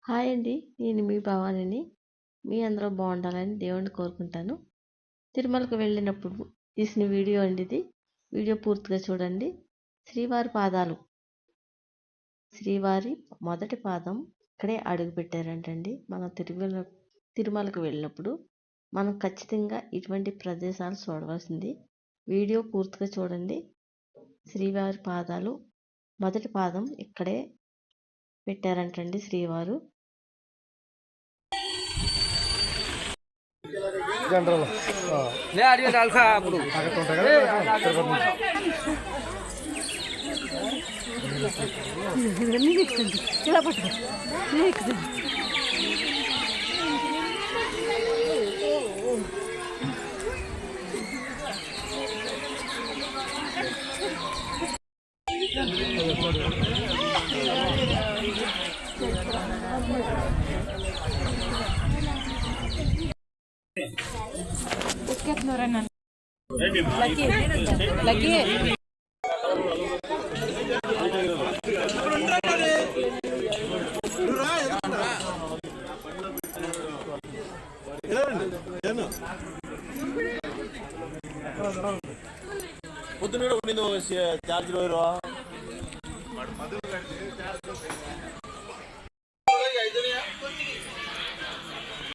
Hi అండి. నేను మీ భవానిని. మీ అందరూ బాగుండాలని దేవుడిని కోరుకుంటాను. తిరుమలకు వెళ్ళినప్పుడు తీసిన వీడియో అండి ఇది. వీడియో పూర్తిగా చూడండి. శ్రీవారి పాదాలు, శ్రీవారి మొదటి పాదం ఇక్కడే అడుగు పెట్టారంటండి. మనం తిరుమలకు వెళ్ళినప్పుడు మనం ఖచ్చితంగా ఇటువంటి ప్రదేశాలు చూడవలసింది. వీడియో పూర్తిగా చూడండి. శ్రీవారి పాదాలు మొదటి పాదం ఇక్కడే పెట్టారంటండి శ్రీవారు. जनरल ले आडियो डाल खा आपको आगे तो टगा नहीं दिखती चला पट नेक्स्ट लगी పొద్దున చార్జ్